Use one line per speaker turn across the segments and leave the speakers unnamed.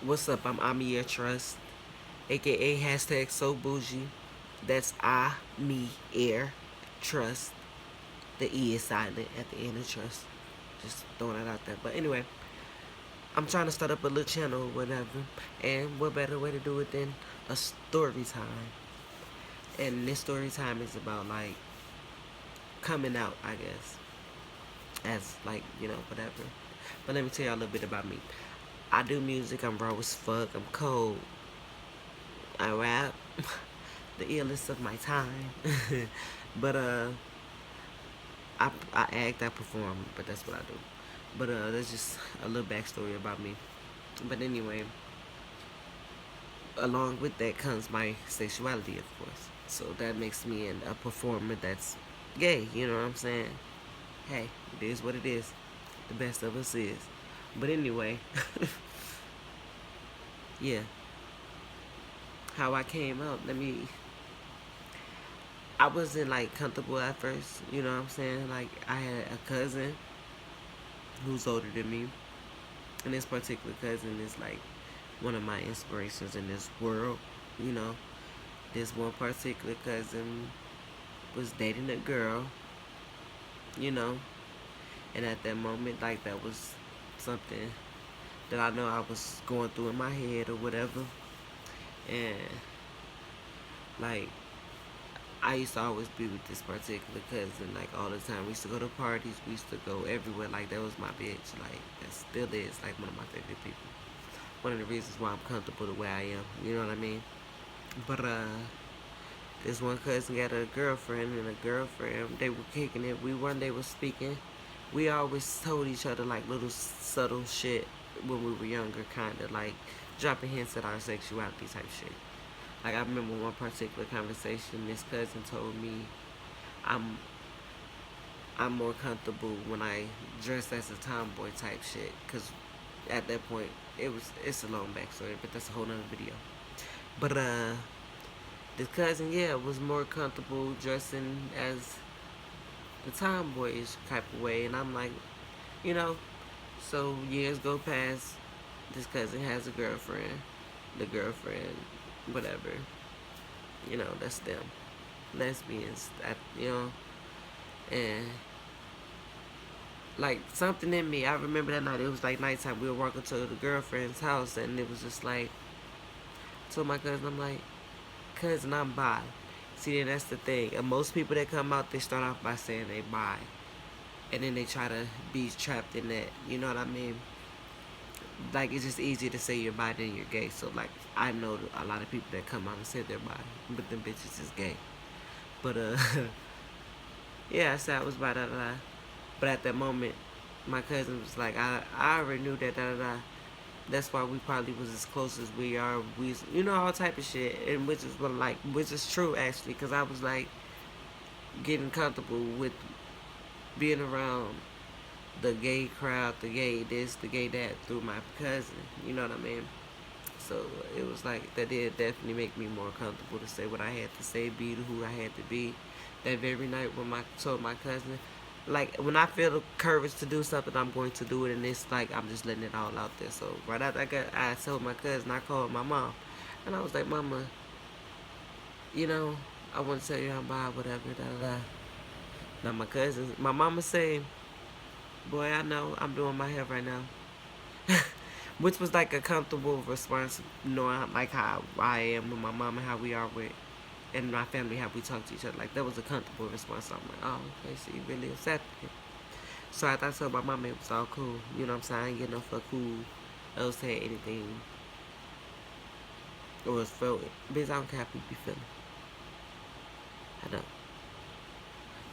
What's up? I'm Amir Trust, aka hashtag so bougie. That's me air trust. The E is silent at the end of trust. Just throwing that out there. But anyway, I'm trying to start up a little channel or whatever. And what better way to do it than a story time? And this story time is about like coming out, I guess. As like, whatever. But let me tell you a little bit about me. I do music, I'm raw as fuck, I'm cold. I rap. The illest of my time. but I act, I perform, but that's what I do. But that's just a little backstory about me. But anyway, along with that comes my sexuality, of course. So that makes me a performer that's gay. You know what I'm saying? Hey, it is what it is. The best of us is. But anyway, yeah. How I came out. I wasn't like comfortable at first. You know what I'm saying? Like I had a cousin who's older than me, and this particular cousin is like one of my inspirations in this world. You know, this one particular cousin was dating a girl. You know, and at that moment, like that was something that I know I was going through in my head or whatever, and like I used to always be with this particular cousin, like all the time. We used to go to parties, we used to go everywhere. Like that was my bitch. Like that still is like one of my favorite people. One of the reasons why I'm comfortable the way I am. You know what I mean? But this one cousin got a girlfriend, and a girlfriend. They were kicking it. We one day was speaking. We always told each other like little subtle shit when we were younger, kind of like dropping hints at our sexuality type shit. Like I remember one particular conversation. This cousin told me I'm I'm more comfortable when I dress as a tomboy type shit. Cause at that point it's a long backstory, but that's a whole nother video. But the cousin, yeah, was more comfortable dressing as the tomboyish type of way, and I'm like, you know. So years go past. This cousin has a girlfriend. The girlfriend, whatever. That's them. Lesbians. And like something in me. I remember that night. It was like nighttime. We were walking to the girlfriend's house, and it was just like, I told my cousin, I'm like, cousin, I'm bi. See, then that's the thing. And most people that come out, they start off by saying they bi, and then they try to be trapped in that. You know what I mean? Like it's just easier to say you're bi than you're gay. So like I know a lot of people that come out and say they're bi, but them bitches is gay. But yeah, I said I was bi, da da da. But at that moment, my cousin was like, I already knew that, da da da. That's why we probably was as close as we are. All type of shit, and which is true actually, because I was like getting comfortable with being around the gay crowd, the gay this, the gay that through my cousin. You know what I mean? So it was like that did definitely make me more comfortable to say what I had to say, be who I had to be. That very night when I told my cousin, like when I feel the courage to do something, I'm going to do it, and it's like I'm just letting it all out there. So right after I told my cousin, I called my mom, and I was like, Mama, you know, I want to tell you I'm bi, whatever, da da da. Now my mama say, boy, I know I'm doing my hair right now. Which was like a comfortable response, knowing like how I am with my mom and how we are with and my family, how we talk to each other. Like that was a comfortable response. So I'm like, oh, okay, so you really accepted it. So I told my mom it was all cool. You know what I'm saying? I ain't get no fuck who else had anything or was felt. Bitch, I don't care how people be feeling. I don't.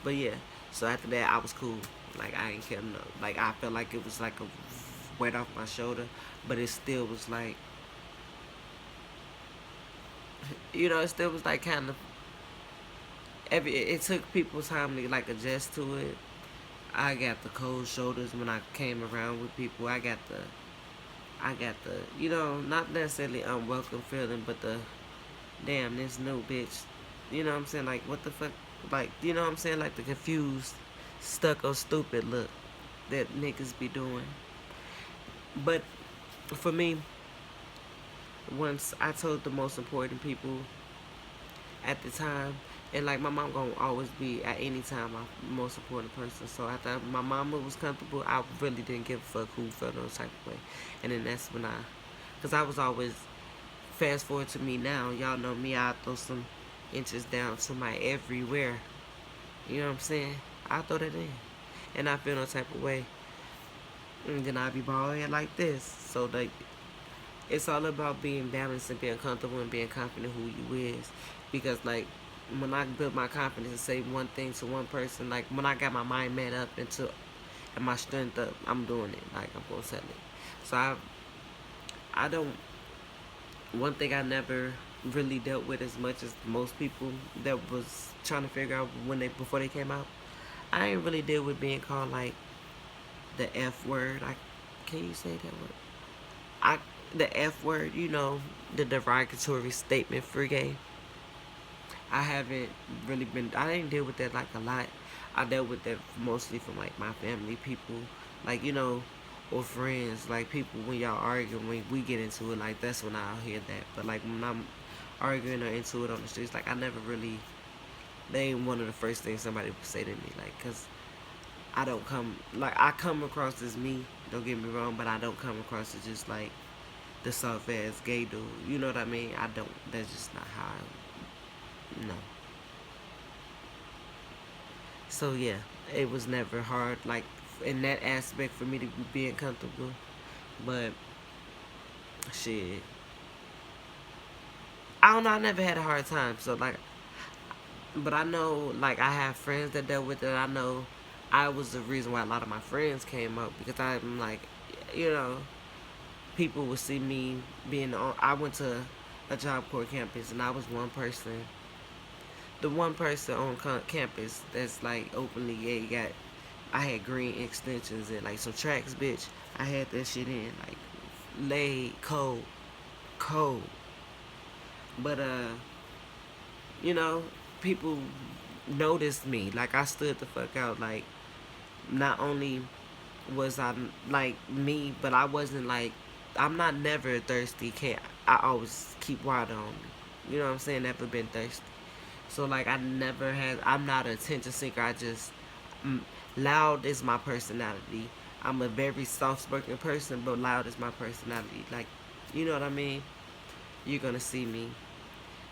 But yeah, so after that, I was cool. Like I ain't care no. Like I felt like it was like a weight off my shoulder, but it still was like, it still was like kind of it took people time to like adjust to it. I got the cold shoulders when I came around with people. I got the not necessarily unwelcome feeling, but the damn this new bitch. You know what I'm saying? Like what the fuck? Like you know what I'm saying? Like the confused, stuck or stupid look that niggas be doing. But for me, once I told the most important people at the time, and like my mom gonna always be at any time my most important person. So after my mama was comfortable, I really didn't give a fuck who felt no type of way. And then that's when cause I was always, fast forward to me now, y'all know me, I throw some inches down to my everywhere. You know what I'm saying? I throw that in, and I feel no type of way, and then I be balling like this. So like it's all about being balanced and being comfortable and being confident who you is. Because like when I build my confidence and say one thing to one person, like when I got my mind made up and my strength up, I'm doing it. Like I'm gonna sell it. So I don't. One thing I never really dealt with as much as most people that was trying to figure out when they before they came out. I ain't really deal with being called like the F word. I can you say that word? I the F word, the derogatory statement for gay. I haven't really been. I didn't deal with that like a lot. I dealt with that mostly from like my family, people, like or friends, like people when y'all arguing, when we get into it, like that's when I'll hear that. But like when I'm arguing or into it on the streets, like I never really. They ain't one of the first things somebody would say to me, like, cause I don't come like I come across as me. Don't get me wrong, but I don't come across as just like the soft ass gay dude. You know what I mean? I don't. That's just not how. No. So yeah, it was never hard, like in that aspect for me to be being comfortable. But shit, I don't know. I never had a hard time. So like, but I know like I have friends that dealt with it. I know I was the reason why a lot of my friends came up because I'm like, you know, people would see me being on. I went to a Job Corps campus and I was the one person on campus that's like openly gay. I had green extensions and like some tracks, bitch. I had that shit in like laid cold, cold. But you know, people noticed me. Like I stood the fuck out. Like not only was I like me, but I wasn't like I'm not never thirsty. Can't I always keep water on me. You know what I'm saying? Never been thirsty. So like I never had. I'm not an attention seeker. I just mm, loud is my personality. I'm a very soft-spoken person, but loud is my personality. Like, you know what I mean? You're gonna see me,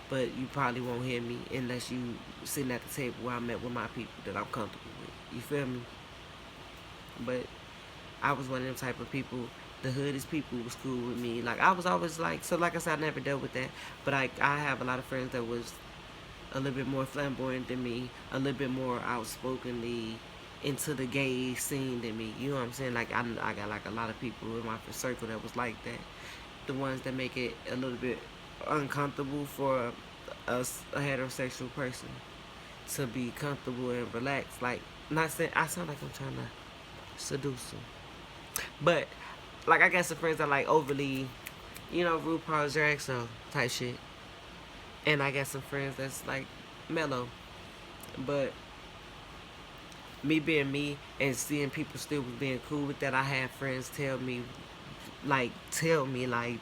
but you probably won't hear me unless you sitting at the table where I'm at with my people that I'm comfortable with. You feel me? But I was one of them type of people. The hoodest people was cool with me. Like I was always like so. Like I said, I never dealt with that. But I have a lot of friends that was a little bit more flamboyant than me, a little bit more outspokenly into the gay scene than me. You know what I'm saying? Like I got like a lot of people in my circle that was like that. The ones that make it a little bit uncomfortable for a heterosexual person to be comfortable and relaxed. Like not saying I sound like I'm trying to seduce them, but like I got some friends that like overly, RuPaul's drag show type shit, and I got some friends that's like mellow, but me being me and seeing people still being cool with that, I have friends tell me like,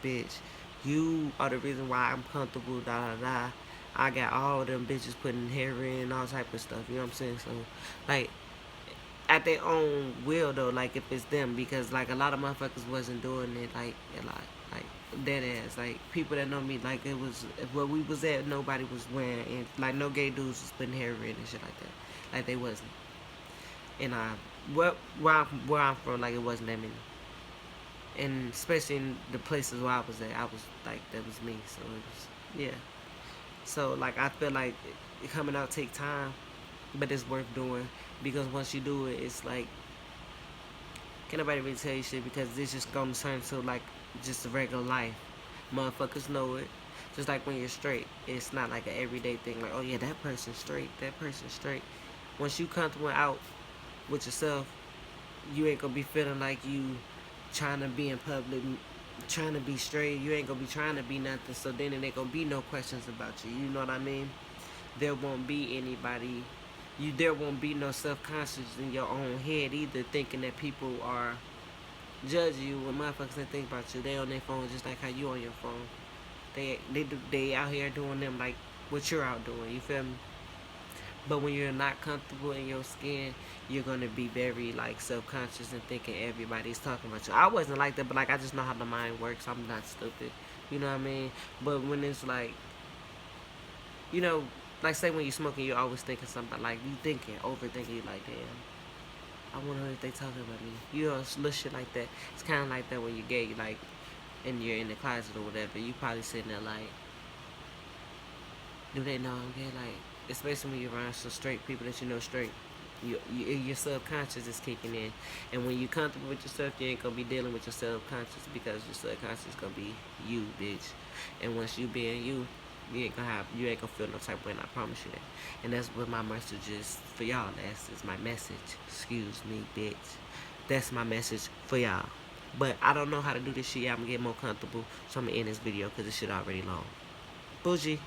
bitch, you are the reason why I'm comfortable, da da da. I got all them bitches putting hair in, all type of stuff. You know what I'm saying? So, like, at their own will though, like if it's them, because like a lot of motherfuckers wasn't doing it like a lot, like dead ass, like people that know me, like it was where we was at, nobody was wearing, and like no gay dudes was putting hair in and shit like that, like they wasn't, and where I'm from, like it wasn't that many, and especially in the places where I was at, I was like that was me, so it was yeah, so like I feel like coming out take time, but it's worth doing because once you do it, it's like can't nobody really tell you shit because it's just gonna turn to like just a regular life. Motherfuckers know it. Just like when you're straight, it's not like an everyday thing. Like, oh yeah, that person's straight. That person's straight. Once you comfortable out with yourself, you ain't gonna be feeling like you trying to be in public, trying to be straight. You ain't gonna be trying to be nothing. So then it ain't gonna be no questions about you. You know what I mean? There won't be anybody. There won't be no self conscious in your own head either, thinking that people are judge you when motherfuckers ain't think about you. They on their phone just like how you on your phone. They out here doing them like what you're out doing. You feel me? But when you're not comfortable in your skin, you're gonna be very like self-conscious and thinking everybody's talking about you. I wasn't like that, but like I just know how the mind works. I'm not stupid, you know what I mean? But when it's like, you know, like say when you're smoking, you're always thinking something like you thinking, overthinking. You like, damn, I wonder if they talking about me. You know, little shit like that. It's kind of like that when you're gay, like, and you're in the closet or whatever. You probably sitting there like, do they know I'm gay? Like, especially when you're around some straight people that you know straight. Your subconscious is kicking in, and when you're comfortable with yourself, you ain't gonna be dealing with your subconscious because your subconscious is gonna be you, bitch. And once you being you, you ain't gonna feel no type of way. And I promise you that. And that's what my message is for y'all. That's my message. Excuse me, bitch. That's my message for y'all. But I don't know how to do this shit. I'm gonna get more comfortable, so I'm gonna end this video because this shit already long. Bougie.